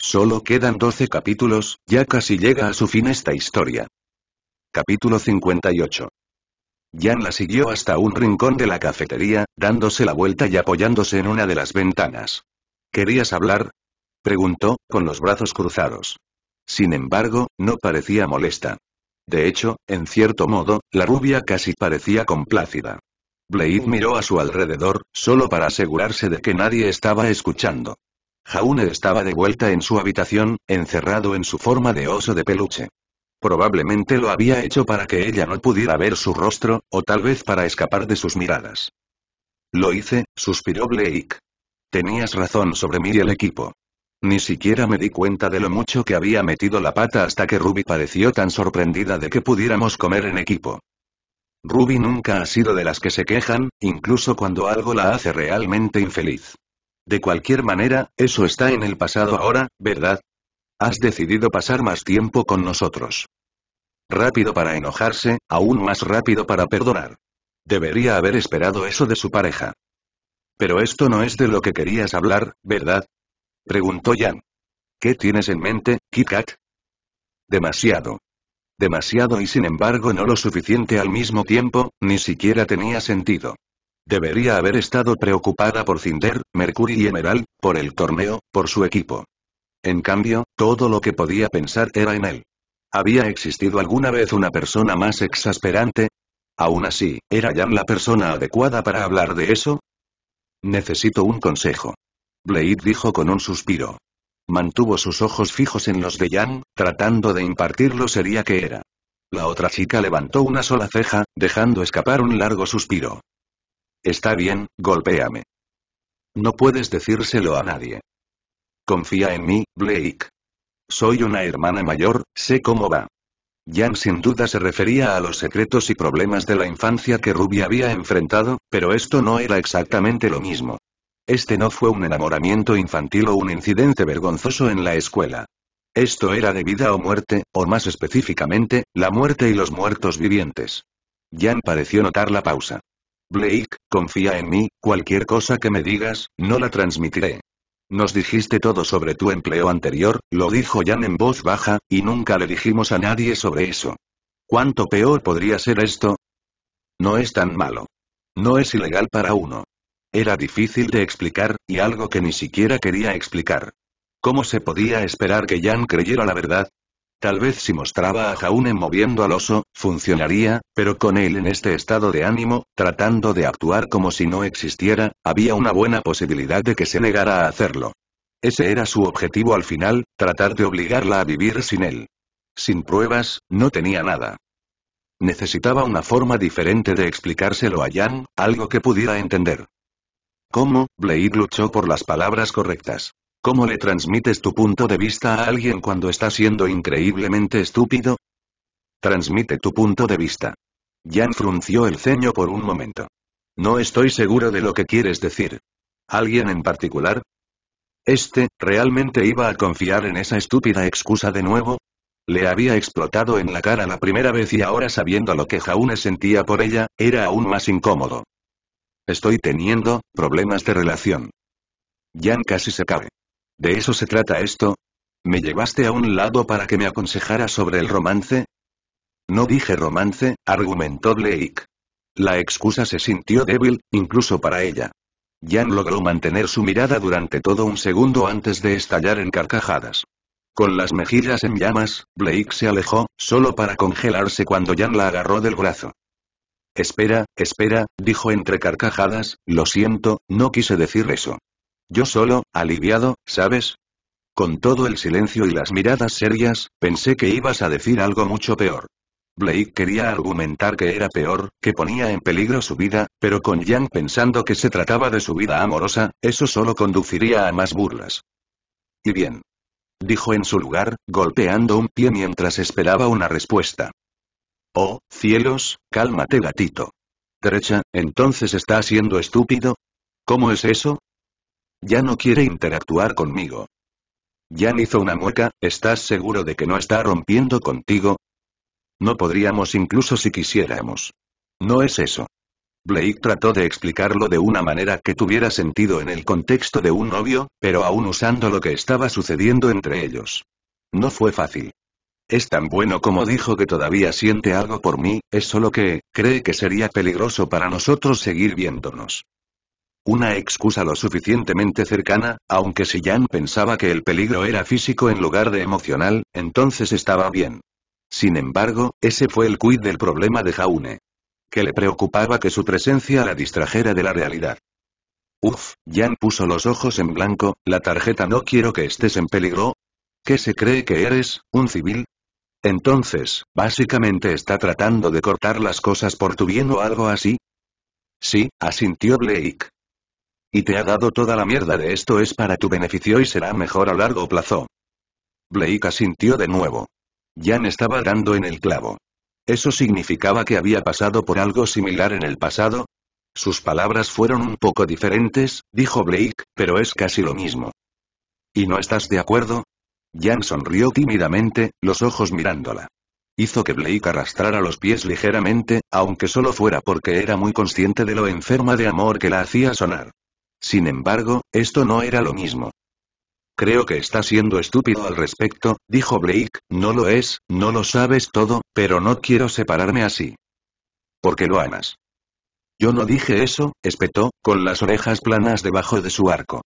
Solo quedan 12 capítulos, ya casi llega a su fin esta historia. Capítulo 58. Jan la siguió hasta un rincón de la cafetería, dándose la vuelta y apoyándose en una de las ventanas. ¿Querías hablar?, preguntó, con los brazos cruzados. Sin embargo, no parecía molesta. De hecho, en cierto modo, la rubia casi parecía complácida. Blade miró a su alrededor, solo para asegurarse de que nadie estaba escuchando. Jaune estaba de vuelta en su habitación, encerrado en su forma de oso de peluche. Probablemente lo había hecho para que ella no pudiera ver su rostro, o tal vez para escapar de sus miradas. Lo hice, suspiró Blake. Tenías razón sobre mí y el equipo. Ni siquiera me di cuenta de lo mucho que había metido la pata hasta que Ruby pareció tan sorprendida de que pudiéramos comer en equipo. Ruby nunca ha sido de las que se quejan, incluso cuando algo la hace realmente infeliz. De cualquier manera, eso está en el pasado ahora, ¿verdad? Has decidido pasar más tiempo con nosotros. Rápido para enojarse, aún más rápido para perdonar. Debería haber esperado eso de su pareja. Pero esto no es de lo que querías hablar, ¿verdad?, preguntó Jan. ¿Qué tienes en mente, Kit Kat? Demasiado. Demasiado y sin embargo no lo suficiente al mismo tiempo, ni siquiera tenía sentido. Debería haber estado preocupada por Cinder, Mercury y Emerald, por el torneo, por su equipo. En cambio, todo lo que podía pensar era en él. ¿Había existido alguna vez una persona más exasperante? Aún así, ¿era Jan la persona adecuada para hablar de eso? Necesito un consejo. Blade dijo con un suspiro. Mantuvo sus ojos fijos en los de Jan, tratando de impartir lo seria que era. La otra chica levantó una sola ceja, dejando escapar un largo suspiro. Está bien, golpéame. No puedes decírselo a nadie. Confía en mí, Blake. Soy una hermana mayor, sé cómo va. Jan sin duda se refería a los secretos y problemas de la infancia que Ruby había enfrentado, pero esto no era exactamente lo mismo. Este no fue un enamoramiento infantil o un incidente vergonzoso en la escuela. Esto era de vida o muerte, o más específicamente, la muerte y los muertos vivientes. Jan pareció notar la pausa. Blake, confía en mí, cualquier cosa que me digas, no la transmitiré. Nos dijiste todo sobre tu empleo anterior, lo dijo Jan en voz baja, y nunca le dijimos a nadie sobre eso. ¿Cuánto peor podría ser esto? No es tan malo. No es ilegal para uno. Era difícil de explicar, y algo que ni siquiera quería explicar. ¿Cómo se podía esperar que Jan creyera la verdad? Tal vez si mostraba a Jaune moviendo al oso, funcionaría, pero con él en este estado de ánimo, tratando de actuar como si no existiera, había una buena posibilidad de que se negara a hacerlo. Ese era su objetivo al final, tratar de obligarla a vivir sin él. Sin pruebas, no tenía nada. Necesitaba una forma diferente de explicárselo a Jan, algo que pudiera entender. ¿Cómo? Blade luchó por las palabras correctas. ¿Cómo le transmites tu punto de vista a alguien cuando está siendo increíblemente estúpido? Transmite tu punto de vista. Jan frunció el ceño por un momento. No estoy seguro de lo que quieres decir. ¿Alguien en particular? ¿Realmente iba a confiar en esa estúpida excusa de nuevo? Le había explotado en la cara la primera vez y ahora sabiendo lo que Jaune sentía por ella, era aún más incómodo. Estoy teniendo problemas de relación. Jan casi se cae. ¿De eso se trata esto? ¿Me llevaste a un lado para que me aconsejara sobre el romance? No dije romance, argumentó Blake. La excusa se sintió débil, incluso para ella. Jan logró mantener su mirada durante todo un segundo antes de estallar en carcajadas. Con las mejillas en llamas, Blake se alejó, solo para congelarse cuando Jan la agarró del brazo. Espera, dijo entre carcajadas, lo siento, no quise decir eso. Yo solo, aliviado, ¿sabes? Con todo el silencio y las miradas serias, pensé que ibas a decir algo mucho peor. Blake quería argumentar que era peor, que ponía en peligro su vida, pero con Jan pensando que se trataba de su vida amorosa, eso solo conduciría a más burlas. Y bien. Dijo en su lugar, golpeando un pie mientras esperaba una respuesta. Oh, cielos, cálmate gatito. Derecha, ¿entonces está siendo estúpido? ¿Cómo es eso? Ya no quiere interactuar conmigo. Jan hizo una mueca, ¿estás seguro de que no está rompiendo contigo? No podríamos incluso si quisiéramos. No es eso. Blake trató de explicarlo de una manera que tuviera sentido en el contexto de un novio, pero aún usando lo que estaba sucediendo entre ellos. No fue fácil. Es tan bueno como dijo que todavía siente algo por mí, es solo que, cree que sería peligroso para nosotros seguir viéndonos. Una excusa lo suficientemente cercana, aunque si Jan pensaba que el peligro era físico en lugar de emocional, entonces estaba bien. Sin embargo, ese fue el quid del problema de Jaune. Que le preocupaba que su presencia la distrajera de la realidad. Uf, Jan puso los ojos en blanco, la tarjeta no quiero que estés en peligro. ¿Qué se cree que eres, un civil? Entonces, básicamente está tratando de cortar las cosas por tu bien o algo así. Sí, asintió Blake. Y te ha dado toda la mierda de esto es para tu beneficio y será mejor a largo plazo. Blake asintió de nuevo. Jan estaba dando en el clavo. ¿Eso significaba que había pasado por algo similar en el pasado? Sus palabras fueron un poco diferentes, dijo Blake, pero es casi lo mismo. ¿Y no estás de acuerdo? Jan sonrió tímidamente, los ojos mirándola. Hizo que Blake arrastrara los pies ligeramente, aunque solo fuera porque era muy consciente de lo enferma de amor que la hacía sonar. Sin embargo, esto no era lo mismo. Creo que está siendo estúpido al respecto, dijo Blake, no lo es, no lo sabes todo, pero no quiero separarme así. ¿Por qué lo amas? Yo no dije eso, espetó, con las orejas planas debajo de su arco.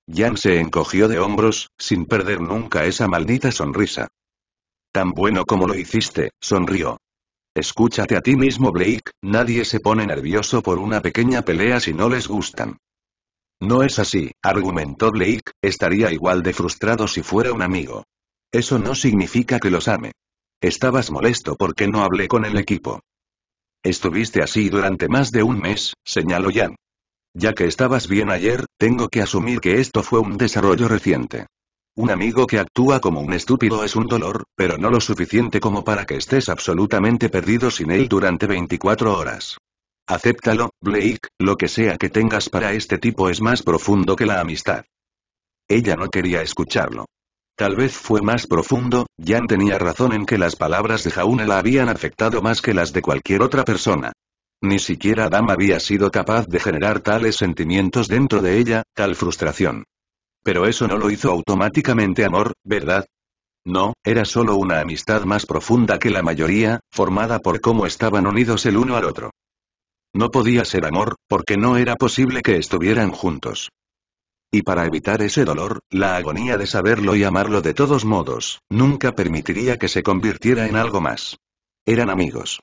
Jan se encogió de hombros, sin perder nunca esa maldita sonrisa. Tan bueno como lo hiciste, sonrió. Escúchate a ti mismo Blake, nadie se pone nervioso por una pequeña pelea si no les gustan. No es así, argumentó Blake, estaría igual de frustrado si fuera un amigo. Eso no significa que los ame. Estabas molesto porque no hablé con el equipo. Estuviste así durante más de un mes, señaló Jan. Ya que estabas bien ayer, tengo que asumir que esto fue un desarrollo reciente. Un amigo que actúa como un estúpido es un dolor, pero no lo suficiente como para que estés absolutamente perdido sin él durante 24 horas. Acéptalo, Blake, lo que sea que tengas para este tipo es más profundo que la amistad. Ella no quería escucharlo. Tal vez fue más profundo, Jan tenía razón en que las palabras de Jaune la habían afectado más que las de cualquier otra persona. Ni siquiera Adam había sido capaz de generar tales sentimientos dentro de ella, tal frustración. Pero eso no lo hizo automáticamente amor, ¿verdad? No, era solo una amistad más profunda que la mayoría, formada por cómo estaban unidos el uno al otro. No podía ser amor, porque no era posible que estuvieran juntos. Y para evitar ese dolor, la agonía de saberlo y amarlo de todos modos, nunca permitiría que se convirtiera en algo más. Eran amigos.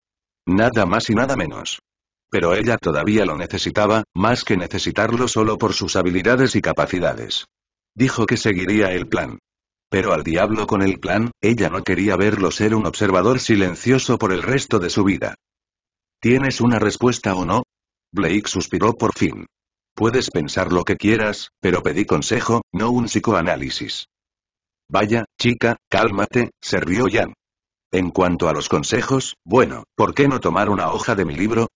Nada más y nada menos. Pero ella todavía lo necesitaba, más que necesitarlo solo por sus habilidades y capacidades. Dijo que seguiría el plan. Pero al diablo con el plan, ella no quería verlo ser un observador silencioso por el resto de su vida. ¿Tienes una respuesta o no? Blake suspiró por fin. Puedes pensar lo que quieras, pero pedí consejo, no un psicoanálisis. Vaya, chica, cálmate, se rió Jan. En cuanto a los consejos, bueno, ¿por qué no tomar una hoja de mi libro?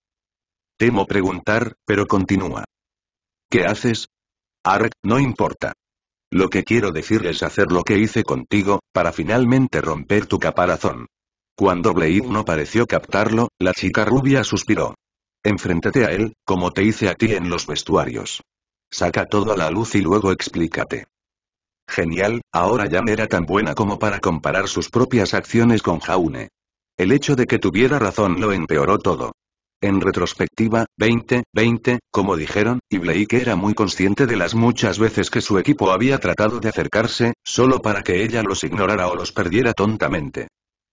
Temo preguntar, pero continúa. ¿Qué haces? Ark, no importa. Lo que quiero decir es hacer lo que hice contigo, para finalmente romper tu caparazón. Cuando Blade no pareció captarlo, la chica rubia suspiró. Enfréntate a él, como te hice a ti en los vestuarios. Saca todo a la luz y luego explícate. Genial, ahora Jan era tan buena como para comparar sus propias acciones con Jaune. El hecho de que tuviera razón lo empeoró todo. En retrospectiva, 20, como dijeron, y Blake era muy consciente de las muchas veces que su equipo había tratado de acercarse, solo para que ella los ignorara o los perdiera tontamente.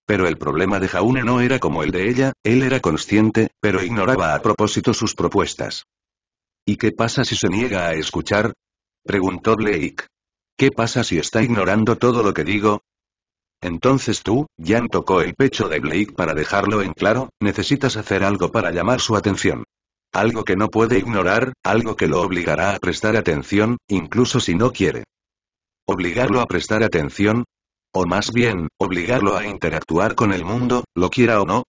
Pero el problema de Jaune no era como el de ella, él era consciente, pero ignoraba a propósito sus propuestas. ¿Y qué pasa si se niega a escuchar? Preguntó Blake. ¿Qué pasa si está ignorando todo lo que digo? Entonces tú, Jan tocó el pecho de Blake para dejarlo en claro, necesitas hacer algo para llamar su atención. Algo que no puede ignorar, algo que lo obligará a prestar atención, incluso si no quiere. ¿Obligarlo a prestar atención? O más bien, obligarlo a interactuar con el mundo, lo quiera o no.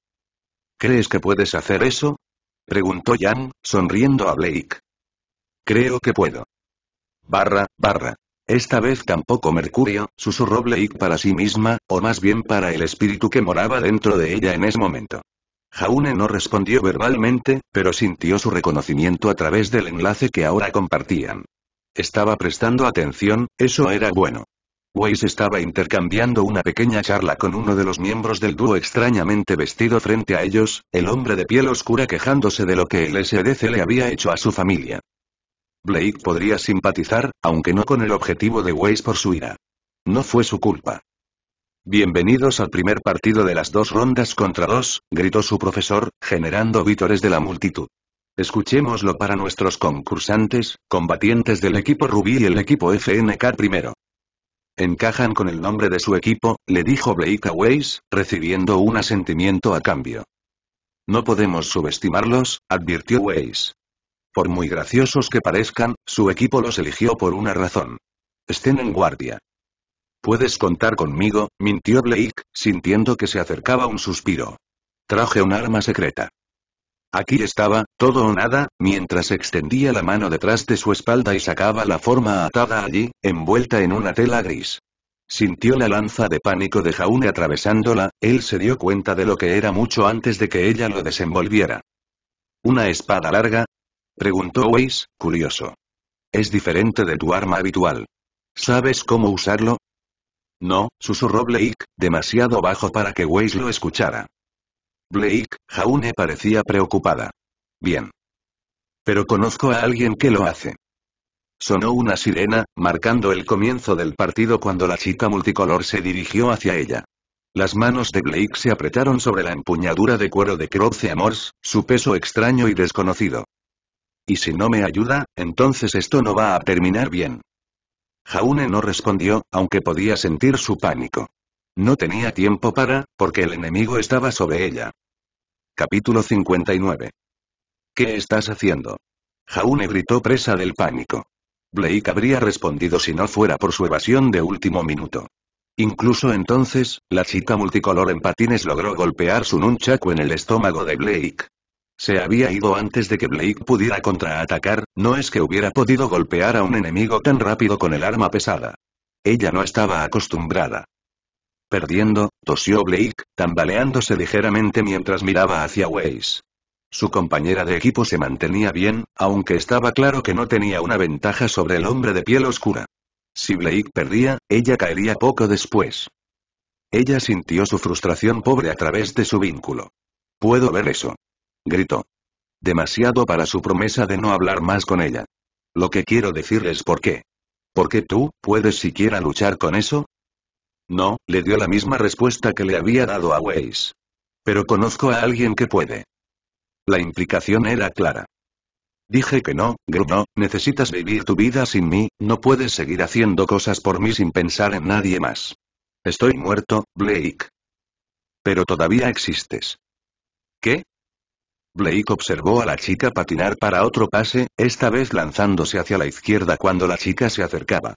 ¿Crees que puedes hacer eso? Preguntó Jan, sonriendo a Blake. Creo que puedo. / Esta vez tampoco Mercurio, susurró Blake para sí misma, o más bien para el espíritu que moraba dentro de ella en ese momento. Jaune no respondió verbalmente, pero sintió su reconocimiento a través del enlace que ahora compartían. Estaba prestando atención, eso era bueno. Weiss estaba intercambiando una pequeña charla con uno de los miembros del dúo extrañamente vestido frente a ellos, el hombre de piel oscura quejándose de lo que el SDC le había hecho a su familia. Blake podría simpatizar, aunque no con el objetivo de Weiss por su ira. No fue su culpa. Bienvenidos al primer partido de las 2 rondas contra 2, gritó su profesor, generando vítores de la multitud. Escuchémoslo para nuestros concursantes, combatientes del equipo Rubí y el equipo FNK primero. Encajan con el nombre de su equipo, le dijo Blake a Weiss, recibiendo un asentimiento a cambio. No podemos subestimarlos, advirtió Weiss. Por muy graciosos que parezcan, su equipo los eligió por una razón. Estén en guardia. Puedes contar conmigo, mintió Blake, sintiendo que se acercaba un suspiro. Traje un arma secreta. Aquí estaba, todo o nada, mientras extendía la mano detrás de su espalda y sacaba la forma atada allí, envuelta en una tela gris. Sintió la lanza de pánico de Jaune atravesándola, él se dio cuenta de lo que era mucho antes de que ella lo desenvolviera. ¿Una espada larga? Preguntó Weiss, curioso. Es diferente de tu arma habitual. ¿Sabes cómo usarlo? No, susurró Blake, demasiado bajo para que Weiss lo escuchara. Blake, Jaune parecía preocupada. Bien. Pero conozco a alguien que lo hace. Sonó una sirena, marcando el comienzo del partido cuando la chica multicolor se dirigió hacia ella. Las manos de Blake se apretaron sobre la empuñadura de cuero de Croce Amors, su peso extraño y desconocido. Y si no me ayuda, entonces esto no va a terminar bien. Jaune no respondió, aunque podía sentir su pánico. No tenía tiempo porque el enemigo estaba sobre ella. Capítulo 59. ¿Qué estás haciendo? Jaune gritó presa del pánico. Blake habría respondido si no fuera por su evasión de último minuto. Incluso entonces, la chica multicolor en patines logró golpear su nunchaku en el estómago de Blake. Se había ido antes de que Blake pudiera contraatacar, no es que hubiera podido golpear a un enemigo tan rápido con el arma pesada. Ella no estaba acostumbrada. Perdiendo, tosió Blake, tambaleándose ligeramente mientras miraba hacia Weiss. Su compañera de equipo se mantenía bien, aunque estaba claro que no tenía una ventaja sobre el hombre de piel oscura. Si Blake perdía, ella caería poco después. Ella sintió su frustración pobre a través de su vínculo. Puedo ver eso. Gritó. Demasiado para su promesa de no hablar más con ella. Lo que quiero decir es por qué. ¿Por qué tú, puedes siquiera luchar con eso? No, le dio la misma respuesta que le había dado a Weiss. Pero conozco a alguien que puede. La implicación era clara. Dije que no, gruñó, necesitas vivir tu vida sin mí, no puedes seguir haciendo cosas por mí sin pensar en nadie más. Estoy muerto, Blake. Pero todavía existes. ¿Qué? Blake observó a la chica patinar para otro pase, esta vez lanzándose hacia la izquierda cuando la chica se acercaba.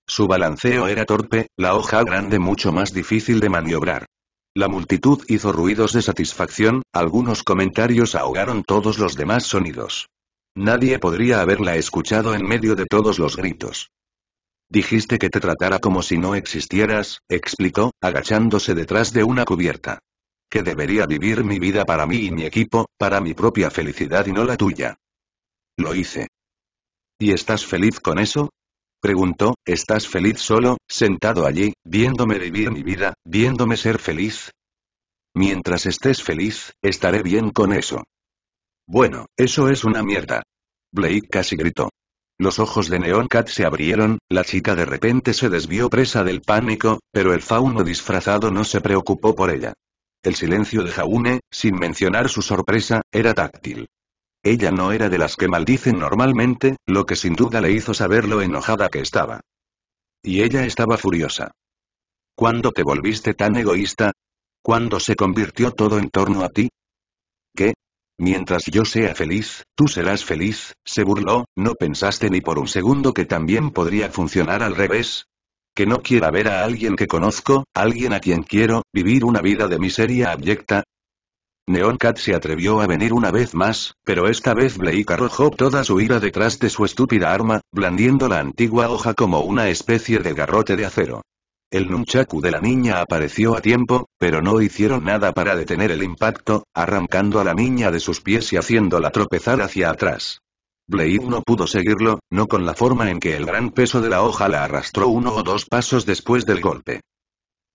Su balanceo era torpe, la hoja grande mucho más difícil de maniobrar. La multitud hizo ruidos de satisfacción, algunos comentarios ahogaron todos los demás sonidos. Nadie podría haberla escuchado en medio de todos los gritos. Dijiste que te tratara como si no existieras, explicó, agachándose detrás de una cubierta. Que debería vivir mi vida para mí y mi equipo, para mi propia felicidad y no la tuya. Lo hice. ¿Y estás feliz con eso? Preguntó, ¿estás feliz solo, sentado allí, viéndome vivir mi vida, viéndome ser feliz? Mientras estés feliz, estaré bien con eso. Bueno, eso es una mierda. Blake casi gritó. Los ojos de Neon Cat se abrieron, la chica de repente se desvió presa del pánico, pero el fauno disfrazado no se preocupó por ella. El silencio de Jaune, sin mencionar su sorpresa, era táctil. Ella no era de las que maldicen normalmente, lo que sin duda le hizo saber lo enojada que estaba. Y ella estaba furiosa. ¿Cuándo te volviste tan egoísta? ¿Cuándo se convirtió todo en torno a ti? ¿Qué? Mientras yo sea feliz, tú serás feliz, se burló, ¿no pensaste ni por un segundo que también podría funcionar al revés? ¿Que no quiera ver a alguien que conozco, alguien a quien quiero, vivir una vida de miseria abyecta? Neon Cat se atrevió a venir una vez más, pero esta vez Blake arrojó toda su ira detrás de su estúpida arma, blandiendo la antigua hoja como una especie de garrote de acero. El nunchaku de la niña apareció a tiempo, pero no hicieron nada para detener el impacto, arrancando a la niña de sus pies y haciéndola tropezar hacia atrás. Blade no pudo seguirlo, no con la forma en que el gran peso de la hoja la arrastró 1 o 2 pasos después del golpe.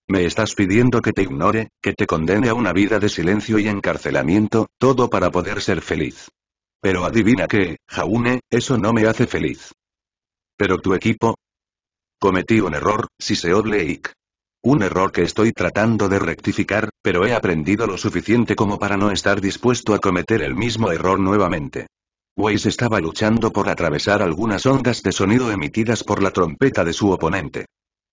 Me estás pidiendo que te ignore, que te condene a una vida de silencio y encarcelamiento, todo para poder ser feliz. Pero adivina qué, Jaune, eso no me hace feliz. ¿Pero tu equipo? Cometí un error, siseó Blake. Un error que estoy tratando de rectificar, pero he aprendido lo suficiente como para no estar dispuesto a cometer el mismo error nuevamente. Weiss estaba luchando por atravesar algunas ondas de sonido emitidas por la trompeta de su oponente.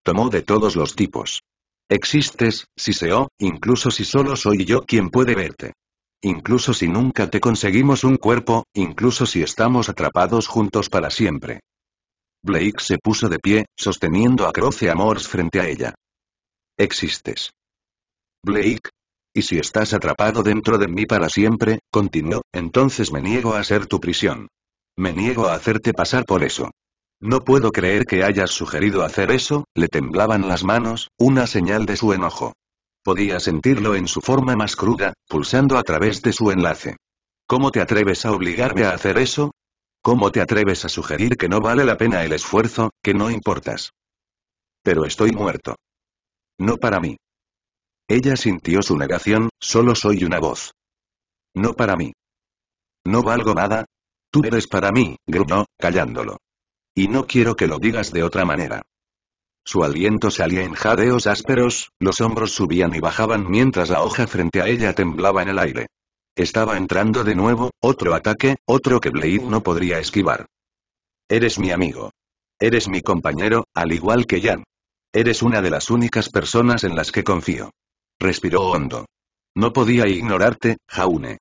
Tomó de todos los tipos. Existes, siseó, incluso si solo soy yo quien puede verte. Incluso si nunca te conseguimos un cuerpo, incluso si estamos atrapados juntos para siempre. Blake se puso de pie, sosteniendo a Croce Amors frente a ella. Existes. Blake. Y si estás atrapado dentro de mí para siempre, continuó, entonces me niego a ser tu prisión. Me niego a hacerte pasar por eso. No puedo creer que hayas sugerido hacer eso, le temblaban las manos, una señal de su enojo. Podía sentirlo en su forma más cruda, pulsando a través de su enlace. ¿Cómo te atreves a obligarme a hacer eso? ¿Cómo te atreves a sugerir que no vale la pena el esfuerzo, que no importas? Pero estoy muerto. No para mí. Ella sintió su negación, solo soy una voz. No para mí. ¿No valgo nada? Tú eres para mí, gruñó, callándolo. Y no quiero que lo digas de otra manera. Su aliento salía en jadeos ásperos, los hombros subían y bajaban mientras la hoja frente a ella temblaba en el aire. Estaba entrando de nuevo, otro ataque, otro que Blade no podría esquivar. Eres mi amigo. Eres mi compañero, al igual que Jan. Eres una de las únicas personas en las que confío. Respiró hondo. No podía ignorarte, Jaune.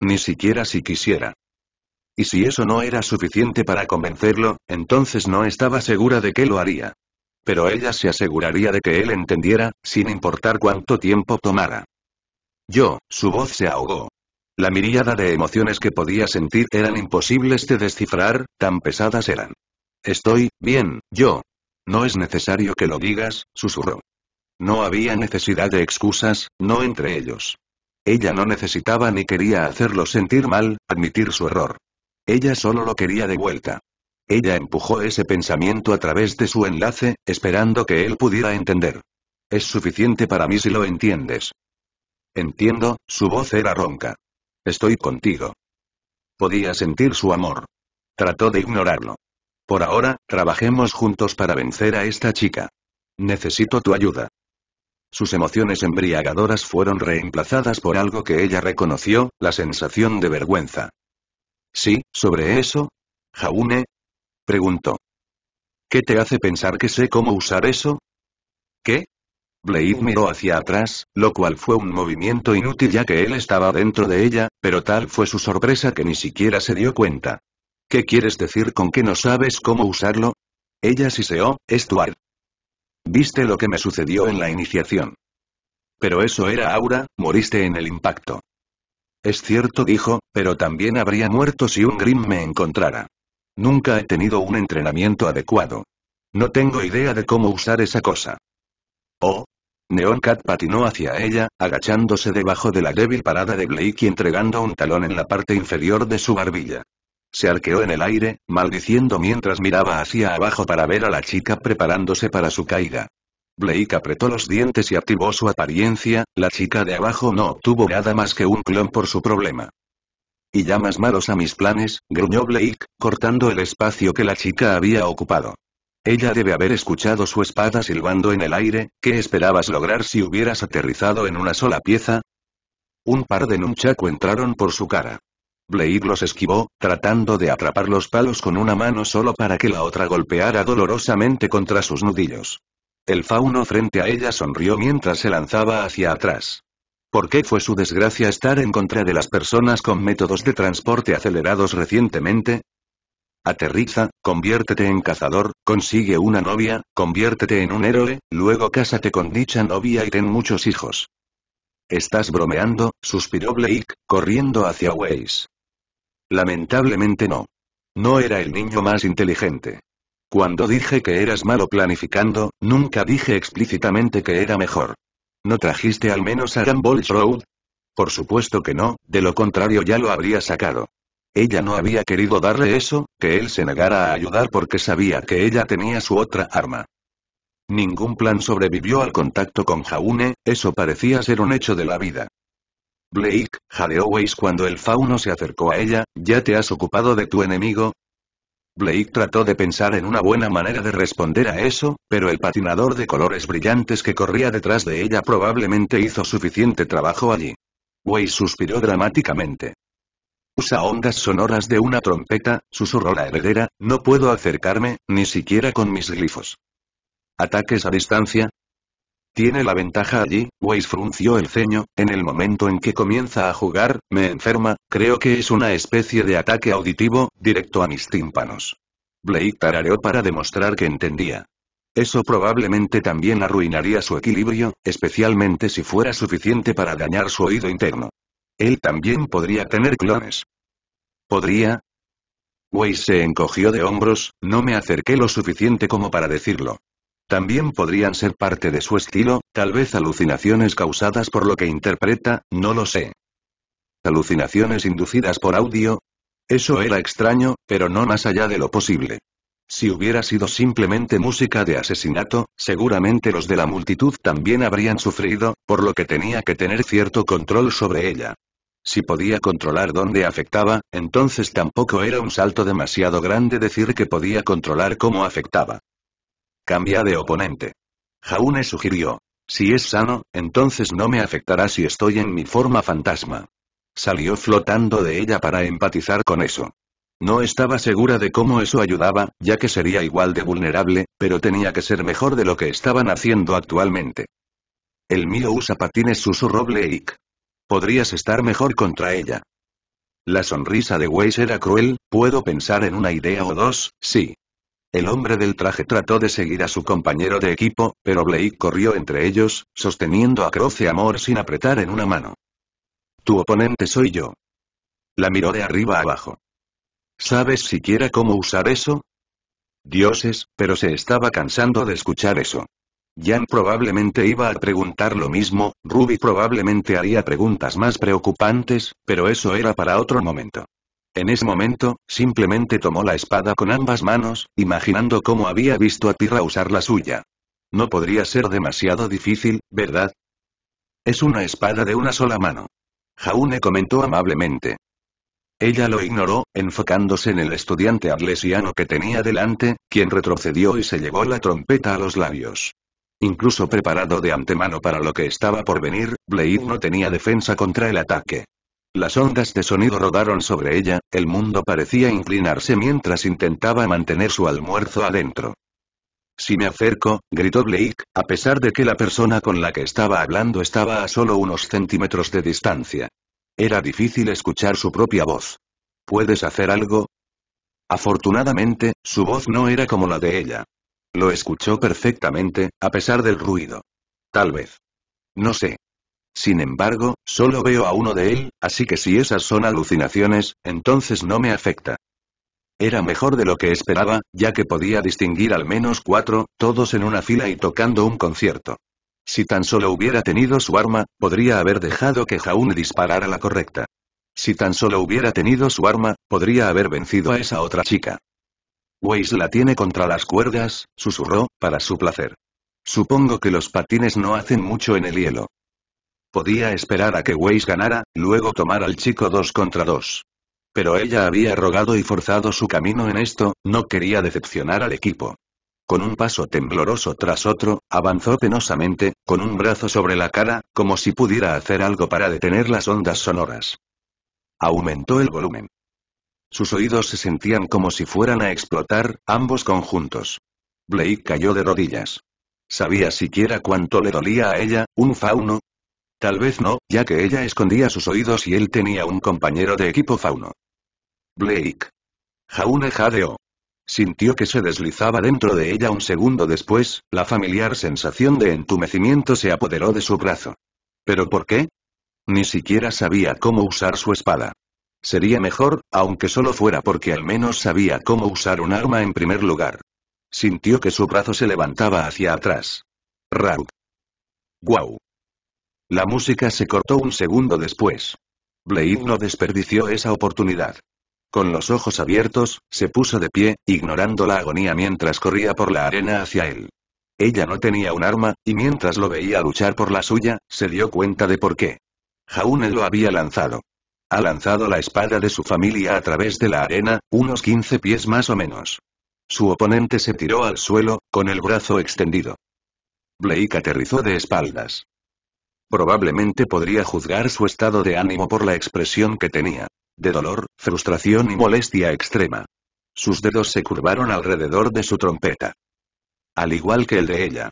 Ni siquiera si quisiera. Y si eso no era suficiente para convencerlo, entonces no estaba segura de que lo haría. Pero ella se aseguraría de que él entendiera, sin importar cuánto tiempo tomara. Su voz se ahogó. La miríada de emociones que podía sentir eran imposibles de descifrar, tan pesadas eran. Estoy bien, No es necesario que lo digas, susurró. No había necesidad de excusas, no entre ellos. Ella no necesitaba ni quería hacerlo sentir mal, admitir su error. Ella solo lo quería de vuelta. Ella empujó ese pensamiento a través de su enlace, esperando que él pudiera entender. Es suficiente para mí si lo entiendes. Entiendo, su voz era ronca. Estoy contigo. Podía sentir su amor. Trató de ignorarlo. Por ahora, trabajemos juntos para vencer a esta chica. Necesito tu ayuda. Sus emociones embriagadoras fueron reemplazadas por algo que ella reconoció, la sensación de vergüenza. ¿Sí, sobre eso? ¿Jaune? Preguntó. ¿Qué te hace pensar que sé cómo usar eso? ¿Qué? Blade miró hacia atrás, lo cual fue un movimiento inútil ya que él estaba dentro de ella, pero tal fue su sorpresa que ni siquiera se dio cuenta. ¿Qué quieres decir con que no sabes cómo usarlo? Ella siseó, Stuart. Viste lo que me sucedió en la iniciación. Pero eso era aura, moriste en el impacto. Es cierto, dijo, pero también habría muerto si un Grimm me encontrara. Nunca he tenido un entrenamiento adecuado. No tengo idea de cómo usar esa cosa. Oh. Neon Cat patinó hacia ella, agachándose debajo de la débil parada de Blake y entregando un talón en la parte inferior de su barbilla. Se arqueó en el aire, maldiciendo mientras miraba hacia abajo para ver a la chica preparándose para su caída. Blake apretó los dientes y activó su apariencia, la chica de abajo no obtuvo nada más que un clon por su problema. ¿Y llamas malos a mis planes?, gruñó Blake, cortando el espacio que la chica había ocupado. Ella debe haber escuchado su espada silbando en el aire. ¿Qué esperabas lograr si hubieras aterrizado en una sola pieza? Un par de nunchaku entraron por su cara. Blade los esquivó, tratando de atrapar los palos con una mano solo para que la otra golpeara dolorosamente contra sus nudillos. El fauno frente a ella sonrió mientras se lanzaba hacia atrás. ¿Por qué fue su desgracia estar en contra de las personas con métodos de transporte acelerados recientemente? Aterriza, conviértete en cazador, consigue una novia, conviértete en un héroe, luego cásate con dicha novia y ten muchos hijos. ¿Estás bromeando?, suspiró Blake, corriendo hacia Weiss. Lamentablemente no. No era el niño más inteligente. Cuando dije que eras malo planificando, nunca dije explícitamente que era mejor. ¿No trajiste al menos a Gumball Road? Por supuesto que no, de lo contrario ya lo habría sacado. Ella no había querido darle eso, que él se negara a ayudar porque sabía que ella tenía su otra arma. Ningún plan sobrevivió al contacto con Jaune, eso parecía ser un hecho de la vida. Blake, jadeó Weiss cuando el fauno se acercó a ella, ¿ya te has ocupado de tu enemigo? Blake trató de pensar en una buena manera de responder a eso, pero el patinador de colores brillantes que corría detrás de ella probablemente hizo suficiente trabajo allí. Weiss suspiró dramáticamente. Usa ondas sonoras de una trompeta, susurró la heredera, no puedo acercarme, ni siquiera con mis glifos. ¿Ataques a distancia? Tiene la ventaja allí, Weiss frunció el ceño, en el momento en que comienza a jugar, me enferma, creo que es una especie de ataque auditivo, directo a mis tímpanos. Blake tarareó para demostrar que entendía. Eso probablemente también arruinaría su equilibrio, especialmente si fuera suficiente para dañar su oído interno. Él también podría tener clones. ¿Podría? Weiss se encogió de hombros, no me acerqué lo suficiente como para decirlo. También podrían ser parte de su estilo, tal vez alucinaciones causadas por lo que interpreta, no lo sé. ¿Alucinaciones inducidas por audio? Eso era extraño, pero no más allá de lo posible. Si hubiera sido simplemente música de asesinato, seguramente los de la multitud también habrían sufrido, por lo que tenía que tener cierto control sobre ella. Si podía controlar dónde afectaba, entonces tampoco era un salto demasiado grande decir que podía controlar cómo afectaba. Cambia de oponente. Jaune sugirió. Si es sano, entonces no me afectará si estoy en mi forma fantasma. Salió flotando de ella para empatizar con eso. No estaba segura de cómo eso ayudaba, ya que sería igual de vulnerable, pero tenía que ser mejor de lo que estaban haciendo actualmente. El mío usa patines, susurró Blake. Podrías estar mejor contra ella. La sonrisa de Weiss era cruel, puedo pensar en una idea o dos, sí. El hombre del traje trató de seguir a su compañero de equipo, pero Blake corrió entre ellos, sosteniendo a Croce Amor sin apretar en una mano. Tu oponente soy yo. La miró de arriba a abajo. ¿Sabes siquiera cómo usar eso? Dioses, pero se estaba cansando de escuchar eso. Jan probablemente iba a preguntar lo mismo, Ruby probablemente haría preguntas más preocupantes, pero eso era para otro momento. En ese momento, simplemente tomó la espada con ambas manos, imaginando cómo había visto a Tira usar la suya. No podría ser demasiado difícil, ¿verdad? Es una espada de una sola mano. Jaune comentó amablemente. Ella lo ignoró, enfocándose en el estudiante atlesiano que tenía delante, quien retrocedió y se llevó la trompeta a los labios. Incluso preparado de antemano para lo que estaba por venir, Blade no tenía defensa contra el ataque. Las ondas de sonido rodaron sobre ella, el mundo parecía inclinarse mientras intentaba mantener su almuerzo adentro. Si me acerco, gritó Blake, a pesar de que la persona con la que estaba hablando estaba a solo unos centímetros de distancia. Era difícil escuchar su propia voz. ¿Puedes hacer algo? Afortunadamente, su voz no era como la de ella. Lo escuchó perfectamente, a pesar del ruido. Tal vez. No sé. Sin embargo, solo veo a uno de él, así que si esas son alucinaciones, entonces no me afecta. Era mejor de lo que esperaba, ya que podía distinguir al menos 4, todos en una fila y tocando un concierto. Si tan solo hubiera tenido su arma, podría haber dejado que Jaune disparara la correcta. Si tan solo hubiera tenido su arma, podría haber vencido a esa otra chica. Weiss la tiene contra las cuerdas, susurró, para su placer. Supongo que los patines no hacen mucho en el hielo. Podía esperar a que Weiss ganara, luego tomar al chico 2 contra 2. Pero ella había rogado y forzado su camino en esto, no quería decepcionar al equipo. Con un paso tembloroso tras otro, avanzó penosamente, con un brazo sobre la cara, como si pudiera hacer algo para detener las ondas sonoras. Aumentó el volumen. Sus oídos se sentían como si fueran a explotar, ambos conjuntos. Blake cayó de rodillas. ¿Sabía siquiera cuánto le dolía a ella, un fauno? Tal vez no, ya que ella escondía sus oídos y él tenía un compañero de equipo fauno. Blake. Jaune jadeó. Sintió que se deslizaba dentro de ella un segundo después, la familiar sensación de entumecimiento se apoderó de su brazo. ¿Pero por qué? Ni siquiera sabía cómo usar su espada. Sería mejor, aunque solo fuera porque al menos sabía cómo usar un arma en primer lugar. Sintió que su brazo se levantaba hacia atrás. Raud. ¡Guau! La música se cortó un segundo después. Blade no desperdició esa oportunidad. Con los ojos abiertos, se puso de pie, ignorando la agonía mientras corría por la arena hacia él. Ella no tenía un arma, y mientras lo veía luchar por la suya, se dio cuenta de por qué. Jaune lo había lanzado. Ha lanzado la espada de su familia a través de la arena, unos 15 pies más o menos. Su oponente se tiró al suelo, con el brazo extendido. Blake aterrizó de espaldas. Probablemente podría juzgar su estado de ánimo por la expresión que tenía. De dolor, frustración y molestia extrema. Sus dedos se curvaron alrededor de su trompeta. Al igual que el de ella.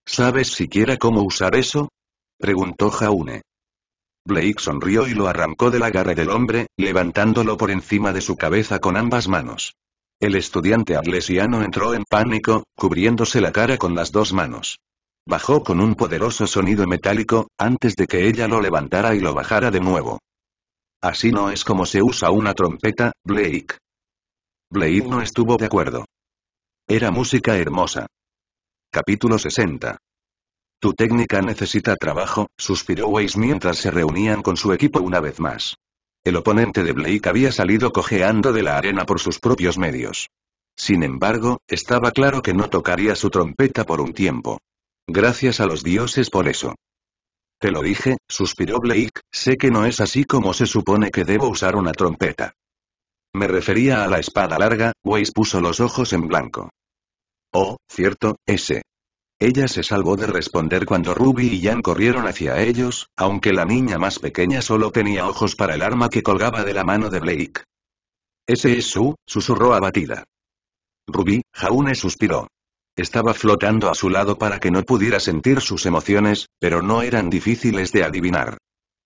¿Sabes siquiera cómo usar eso? Preguntó Jaune. Blake sonrió y lo arrancó de la garra del hombre, levantándolo por encima de su cabeza con ambas manos. El estudiante aglesiano entró en pánico, cubriéndose la cara con las dos manos. Bajó con un poderoso sonido metálico, antes de que ella lo levantara y lo bajara de nuevo. Así no es como se usa una trompeta, Blake. Blade no estuvo de acuerdo. Era música hermosa. Capítulo 60. Tu técnica necesita trabajo, suspiró Weiss mientras se reunían con su equipo una vez más. El oponente de Blake había salido cojeando de la arena por sus propios medios. Sin embargo, estaba claro que no tocaría su trompeta por un tiempo. Gracias a los dioses por eso. Te lo dije, suspiró Blake, sé que no es así como se supone que debo usar una trompeta. Me refería a la espada larga, Weiss puso los ojos en blanco. Oh, cierto, ese. Ella se salvó de responder cuando Ruby y Jan corrieron hacia ellos, aunque la niña más pequeña solo tenía ojos para el arma que colgaba de la mano de Blake. Ese es susurró abatida. Ruby, Jaune suspiró. Estaba flotando a su lado para que no pudiera sentir sus emociones, pero no eran difíciles de adivinar.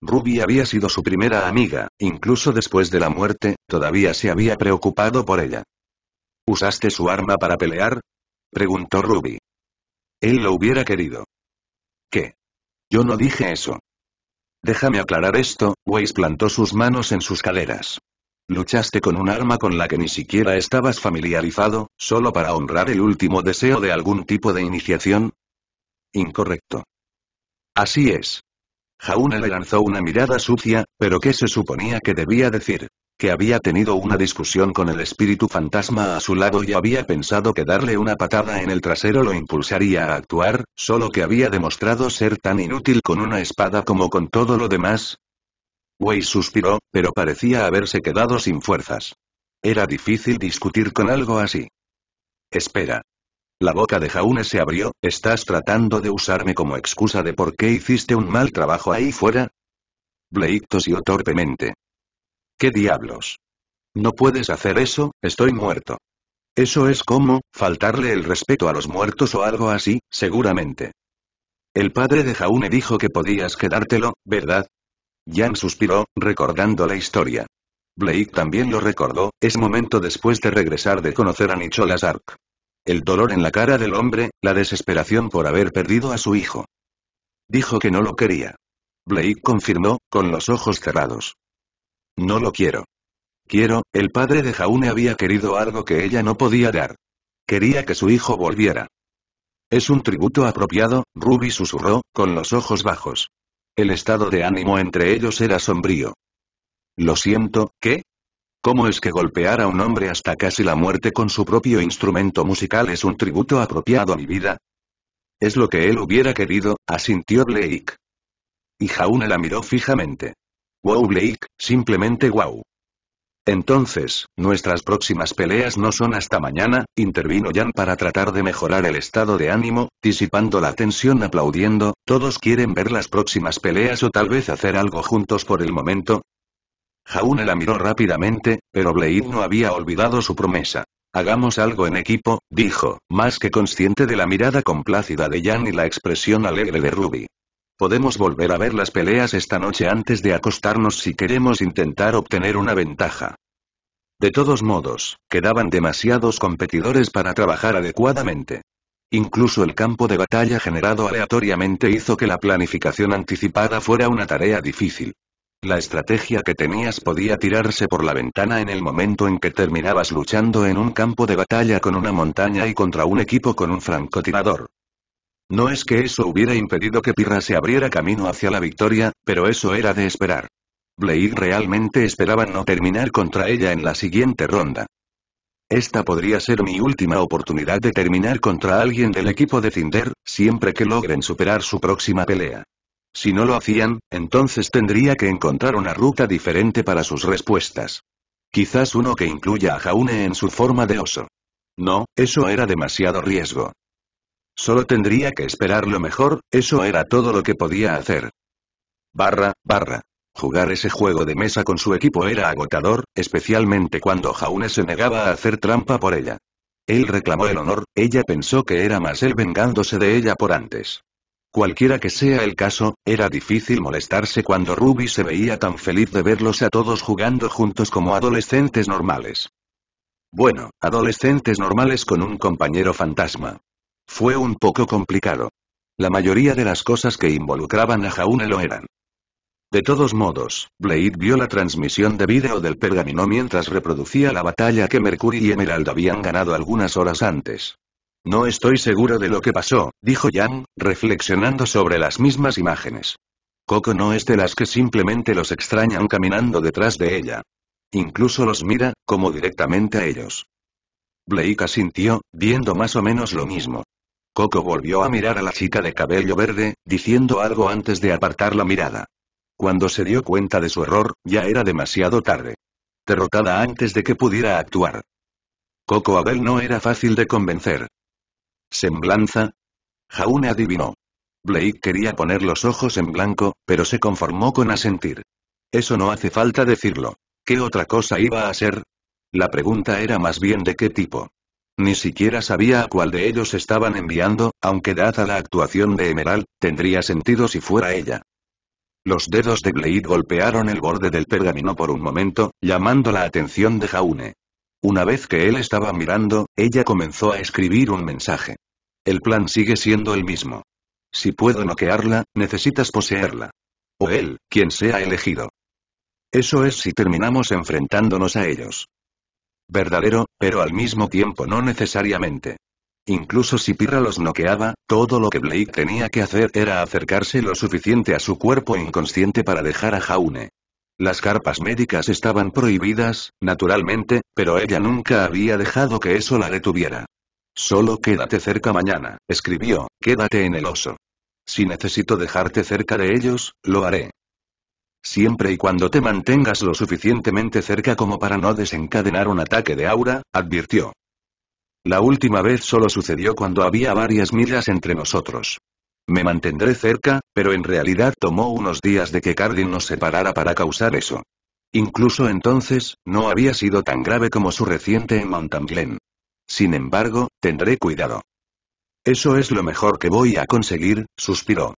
Ruby había sido su primera amiga, incluso después de la muerte, todavía se había preocupado por ella. ¿Usaste su arma para pelear? Preguntó Ruby. Él lo hubiera querido. ¿Qué? Yo no dije eso. Déjame aclarar esto, Weiss plantó sus manos en sus caderas. ¿Luchaste con un arma con la que ni siquiera estabas familiarizado, solo para honrar el último deseo de algún tipo de iniciación? Incorrecto. Así es. Jaune le lanzó una mirada sucia, pero ¿qué se suponía que debía decir? Que había tenido una discusión con el espíritu fantasma a su lado y había pensado que darle una patada en el trasero lo impulsaría a actuar, solo que había demostrado ser tan inútil con una espada como con todo lo demás. Weiss suspiró, pero parecía haberse quedado sin fuerzas. Era difícil discutir con algo así. Espera. La boca de Jaune se abrió, ¿estás tratando de usarme como excusa de por qué hiciste un mal trabajo ahí fuera? Blake tosió torpemente. ¿Qué diablos? No puedes hacer eso, estoy muerto. Eso es como, faltarle el respeto a los muertos o algo así, seguramente. El padre de Jaune dijo que podías quedártelo, ¿verdad? Jan suspiró, recordando la historia. Blake también lo recordó, es momento después de regresar de conocer a Nicholas Ark. El dolor en la cara del hombre, la desesperación por haber perdido a su hijo. Dijo que no lo quería. Blake confirmó, con los ojos cerrados. No lo quiero. El padre de Jaune había querido algo que ella no podía dar. Quería que su hijo volviera. Es un tributo apropiado, Ruby susurró, con los ojos bajos. El estado de ánimo entre ellos era sombrío. Lo siento, ¿qué? ¿Cómo es que golpear a un hombre hasta casi la muerte con su propio instrumento musical es un tributo apropiado a mi vida? Es lo que él hubiera querido, asintió Blake. Y Jaune la miró fijamente. Wow Blake, simplemente wow. Entonces, nuestras próximas peleas no son hasta mañana, intervino Jan para tratar de mejorar el estado de ánimo, disipando la tensión aplaudiendo, todos quieren ver las próximas peleas o tal vez hacer algo juntos por el momento. Jaune la miró rápidamente, pero Blade no había olvidado su promesa. Hagamos algo en equipo, dijo, más que consciente de la mirada complácida de Jan y la expresión alegre de Ruby. Podemos volver a ver las peleas esta noche antes de acostarnos si queremos intentar obtener una ventaja. De todos modos, quedaban demasiados competidores para trabajar adecuadamente. Incluso el campo de batalla generado aleatoriamente hizo que la planificación anticipada fuera una tarea difícil. La estrategia que tenías podía tirarse por la ventana en el momento en que terminabas luchando en un campo de batalla con una montaña y contra un equipo con un francotirador. No es que eso hubiera impedido que Pirra se abriera camino hacia la victoria, pero eso era de esperar. Blade realmente esperaba no terminar contra ella en la siguiente ronda. Esta podría ser mi última oportunidad de terminar contra alguien del equipo de Cinder, siempre que logren superar su próxima pelea. Si no lo hacían, entonces tendría que encontrar una ruta diferente para sus respuestas. Quizás uno que incluya a Jaune en su forma de oso. No, eso era demasiado riesgo. Solo tendría que esperar lo mejor, eso era todo lo que podía hacer. Jugar ese juego de mesa con su equipo era agotador, especialmente cuando Jaune se negaba a hacer trampa por ella. Él reclamó el honor, ella pensó que era más él vengándose de ella por antes. Cualquiera que sea el caso, era difícil molestarse cuando Ruby se veía tan feliz de verlos a todos jugando juntos como adolescentes normales. Bueno, adolescentes normales con un compañero fantasma. Fue un poco complicado. La mayoría de las cosas que involucraban a Jaune lo eran. De todos modos, Blade vio la transmisión de vídeo del pergamino mientras reproducía la batalla que Mercury y Emerald habían ganado algunas horas antes. No estoy seguro de lo que pasó, dijo Yang, reflexionando sobre las mismas imágenes. Coco no es de las que simplemente los extrañan caminando detrás de ella. Incluso los mira, como directamente a ellos. Blake asintió, viendo más o menos lo mismo. Coco volvió a mirar a la chica de cabello verde, diciendo algo antes de apartar la mirada. Cuando se dio cuenta de su error, ya era demasiado tarde. Derrotada antes de que pudiera actuar. Coco Abel no era fácil de convencer. ¿Semblanza? Jaune adivinó. Blake quería poner los ojos en blanco, pero se conformó con asentir. Eso no hace falta decirlo. ¿Qué otra cosa iba a ser? La pregunta era más bien de qué tipo. Ni siquiera sabía a cuál de ellos estaban enviando, aunque dada la actuación de Emerald, tendría sentido si fuera ella. Los dedos de Blade golpearon el borde del pergamino por un momento, llamando la atención de Jaune. Una vez que él estaba mirando, ella comenzó a escribir un mensaje. El plan sigue siendo el mismo. Si puedo noquearla, necesitas poseerla. O él, quien sea elegido. Eso es si terminamos enfrentándonos a ellos. Verdadero, pero al mismo tiempo no necesariamente. Incluso si Pirra los noqueaba, todo lo que Blake tenía que hacer era acercarse lo suficiente a su cuerpo inconsciente para dejar a Jaune. Las carpas médicas estaban prohibidas, naturalmente, pero ella nunca había dejado que eso la detuviera. Solo quédate cerca mañana, escribió, quédate en el oso. Si necesito dejarte cerca de ellos, lo haré. Siempre y cuando te mantengas lo suficientemente cerca como para no desencadenar un ataque de aura, advirtió. La última vez solo sucedió cuando había varias millas entre nosotros. Me mantendré cerca, pero en realidad tomó unos días de que Cardin nos separara para causar eso. Incluso entonces, no había sido tan grave como su reciente en Mountain Glen. Sin embargo, tendré cuidado. Eso es lo mejor que voy a conseguir, suspiró.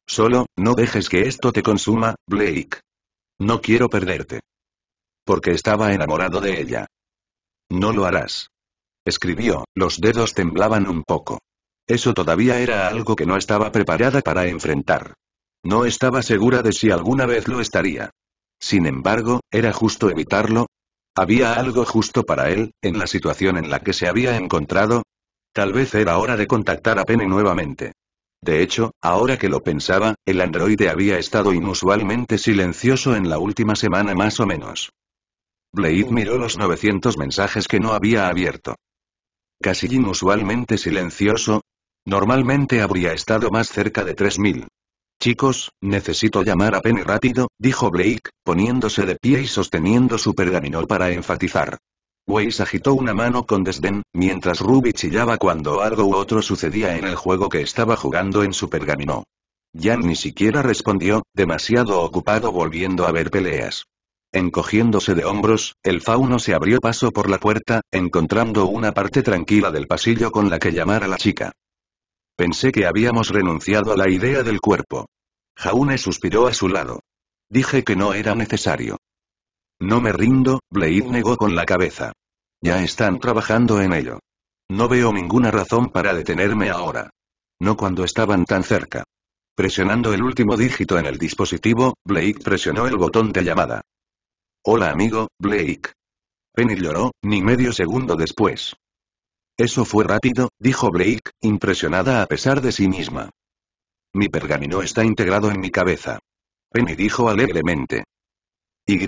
Solo, no dejes que esto te consuma, Blake. No quiero perderte. Porque estaba enamorado de ella. No lo harás. Escribió, los dedos temblaban un poco. Eso todavía era algo que no estaba preparada para enfrentar. No estaba segura de si alguna vez lo estaría. Sin embargo, ¿era justo evitarlo? ¿Había algo justo para él, en la situación en la que se había encontrado? Tal vez era hora de contactar a Penny nuevamente. De hecho, ahora que lo pensaba, el androide había estado inusualmente silencioso en la última semana más o menos. Blade miró los 900 mensajes que no había abierto. Casi inusualmente silencioso. Normalmente habría estado más cerca de 3000. Chicos, necesito llamar a Penny rápido, dijo Blake, poniéndose de pie y sosteniendo su pergamino para enfatizar. Weiss agitó una mano con desdén, mientras Ruby chillaba cuando algo u otro sucedía en el juego que estaba jugando en su pergamino. Jan ni siquiera respondió, demasiado ocupado volviendo a ver peleas. Encogiéndose de hombros, el fauno se abrió paso por la puerta, encontrando una parte tranquila del pasillo con la que llamar a la chica. Pensé que habíamos renunciado a la idea del cuerpo. Jaune suspiró a su lado. Dije que no era necesario. No me rindo, Blade negó con la cabeza. Ya están trabajando en ello. No veo ninguna razón para detenerme ahora. No cuando estaban tan cerca. Presionando el último dígito en el dispositivo, Blake presionó el botón de llamada. Hola amigo, Blake. Penny lloró, ni medio segundo después. Eso fue rápido, dijo Blake, impresionada a pesar de sí misma. Mi pergamino está integrado en mi cabeza. Penny dijo alegremente. Y.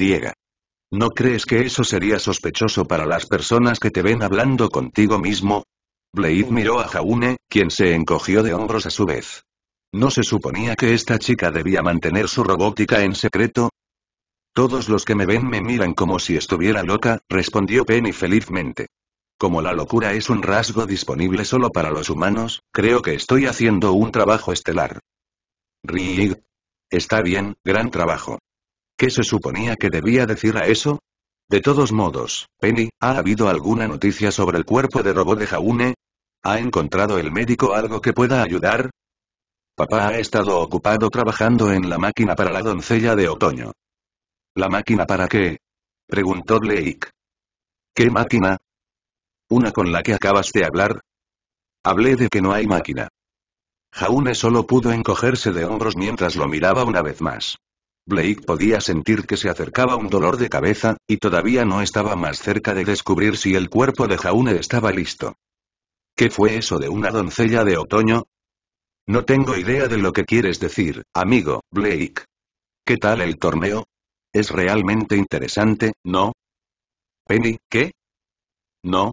¿No crees que eso sería sospechoso para las personas que te ven hablando contigo mismo? Blake miró a Jaune, quien se encogió de hombros a su vez. ¿No se suponía que esta chica debía mantener su robótica en secreto? Todos los que me ven me miran como si estuviera loca, respondió Penny felizmente. Como la locura es un rasgo disponible solo para los humanos, creo que estoy haciendo un trabajo estelar. Rig. Está bien, gran trabajo. ¿Qué se suponía que debía decir a eso? De todos modos, Penny, ¿ha habido alguna noticia sobre el cuerpo de robot de Jaune? ¿Ha encontrado el médico algo que pueda ayudar? Papá ha estado ocupado trabajando en la máquina para la doncella de otoño. ¿La máquina para qué? Preguntó Blake. ¿Qué máquina? ¿Una con la que acabas de hablar? Hablé de que no hay máquina. Jaune solo pudo encogerse de hombros mientras lo miraba una vez más. Blake podía sentir que se acercaba un dolor de cabeza, y todavía no estaba más cerca de descubrir si el cuerpo de Jaune estaba listo. ¿Qué fue eso de una doncella de otoño? No tengo idea de lo que quieres decir, amigo, Blake. ¿Qué tal el torneo? Es realmente interesante, ¿no? Penny, ¿qué? No.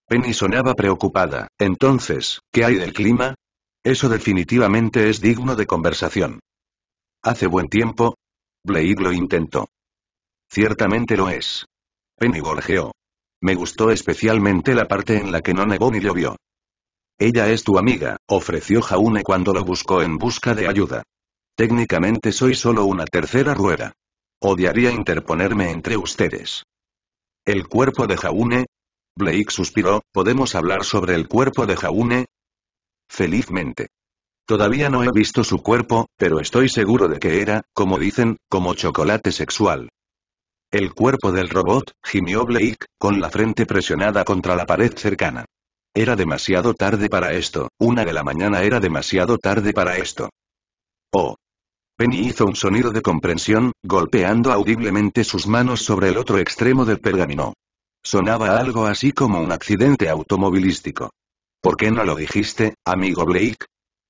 Penny sonaba preocupada. Entonces, ¿qué hay del clima? Eso definitivamente es digno de conversación. ¿Hace buen tiempo? Blake lo intentó. Ciertamente lo es. Penny gorjeó. Me gustó especialmente la parte en la que no nevó ni llovió. Ella es tu amiga, ofreció Jaune cuando lo buscó en busca de ayuda. Técnicamente soy solo una tercera rueda. Odiaría interponerme entre ustedes. ¿El cuerpo de Jaune? Blake suspiró, ¿podemos hablar sobre el cuerpo de Jaune? Felizmente. Todavía no he visto su cuerpo, pero estoy seguro de que era, como dicen, como chocolate sexual. El cuerpo del robot, gimió Blake, con la frente presionada contra la pared cercana. Era demasiado tarde para esto, 1 de la mañana era demasiado tarde para esto. Oh. Penny hizo un sonido de comprensión, golpeando audiblemente sus manos sobre el otro extremo del pergamino. Sonaba algo así como un accidente automovilístico. ¿Por qué no lo dijiste, amigo Blake?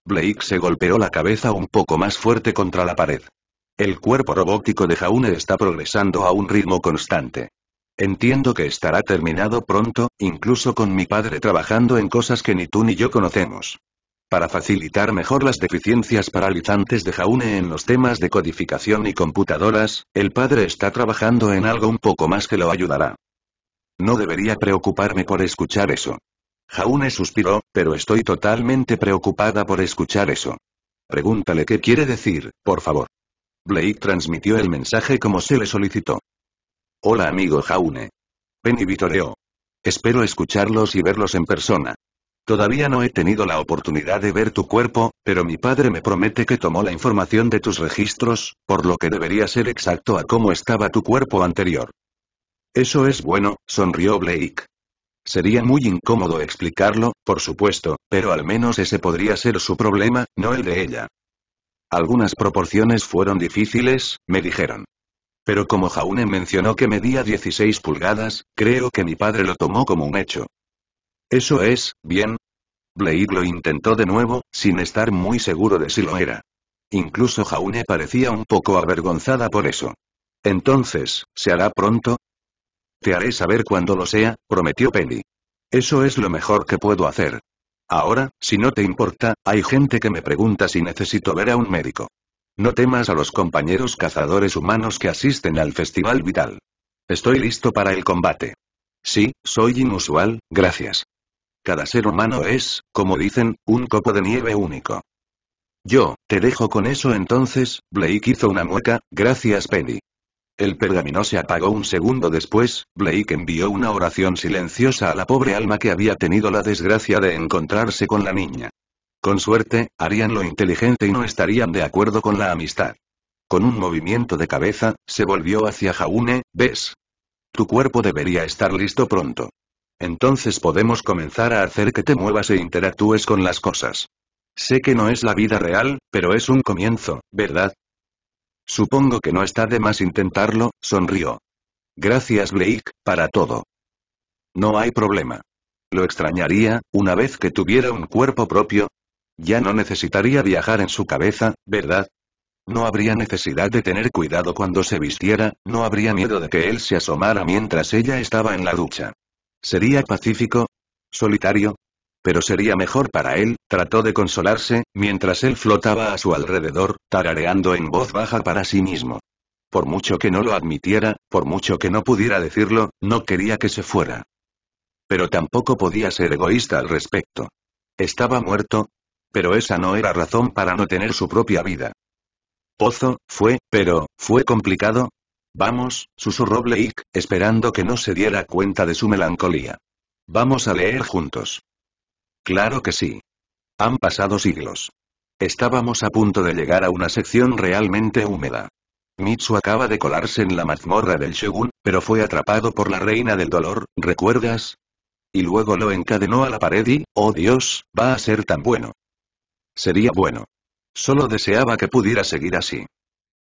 Blake se golpeó la cabeza un poco más fuerte contra la pared. El cuerpo robótico de Jaune está progresando a un ritmo constante. Entiendo que estará terminado pronto, incluso con mi padre trabajando en cosas que ni tú ni yo conocemos. Para facilitar mejor las deficiencias paralizantes de Jaune en los temas de codificación y computadoras, el padre está trabajando en algo un poco más que lo ayudará. No debería preocuparme por escuchar eso. Jaune suspiró, pero estoy totalmente preocupada por escuchar eso. Pregúntale qué quiere decir, por favor. Blake transmitió el mensaje como se le solicitó. Hola amigo Jaune. Penny vitoreó. Espero escucharlos y verlos en persona. Todavía no he tenido la oportunidad de ver tu cuerpo, pero mi padre me promete que tomó la información de tus registros, por lo que debería ser exacto a cómo estaba tu cuerpo anterior. Eso es bueno, sonrió Blake. Sería muy incómodo explicarlo, por supuesto, pero al menos ese podría ser su problema, no el de ella. Algunas proporciones fueron difíciles, me dijeron. Pero como Jaune mencionó que medía 16 pulgadas, creo que mi padre lo tomó como un hecho. Eso es, bien. Blake lo intentó de nuevo, sin estar muy seguro de si lo era. Incluso Jaune parecía un poco avergonzada por eso. Entonces, ¿se hará pronto? Te haré saber cuando lo sea, prometió Penny. Eso es lo mejor que puedo hacer. Ahora, si no te importa, hay gente que me pregunta si necesito ver a un médico. No temas a los compañeros cazadores humanos que asisten al Festival Vital. Estoy listo para el combate. Sí, soy inusual, gracias. Cada ser humano es, como dicen, un copo de nieve único. Yo, te dejo con eso entonces, Blake hizo una mueca, gracias Penny. El pergamino se apagó un segundo después, Blake envió una oración silenciosa a la pobre alma que había tenido la desgracia de encontrarse con la niña. Con suerte, harían lo inteligente y no estarían de acuerdo con la amistad. Con un movimiento de cabeza, se volvió hacia Jaune, ¿ves? Tu cuerpo debería estar listo pronto. Entonces podemos comenzar a hacer que te muevas e interactúes con las cosas. Sé que no es la vida real, pero es un comienzo, ¿verdad? Supongo que no está de más intentarlo, sonrió. Gracias Blake, para todo. No hay problema. Lo extrañaría, una vez que tuviera un cuerpo propio. Ya no necesitaría viajar en su cabeza, ¿verdad? No habría necesidad de tener cuidado cuando se vistiera, no habría miedo de que él se asomara mientras ella estaba en la ducha. ¿Sería pacífico? ¿Solitario? Pero sería mejor para él, trató de consolarse, mientras él flotaba a su alrededor, tarareando en voz baja para sí mismo. Por mucho que no lo admitiera, por mucho que no pudiera decirlo, no quería que se fuera. Pero tampoco podía ser egoísta al respecto. Estaba muerto. Pero esa no era razón para no tener su propia vida. Fue complicado. Vamos, susurró Blake, esperando que no se diera cuenta de su melancolía. Vamos a leer juntos. Claro que sí. Han pasado siglos. Estábamos a punto de llegar a una sección realmente húmeda. Mitsu acaba de colarse en la mazmorra del Shogun, pero fue atrapado por la reina del dolor, ¿recuerdas? Y luego lo encadenó a la pared y, oh Dios, va a ser tan bueno. Sería bueno. Solo deseaba que pudiera seguir así.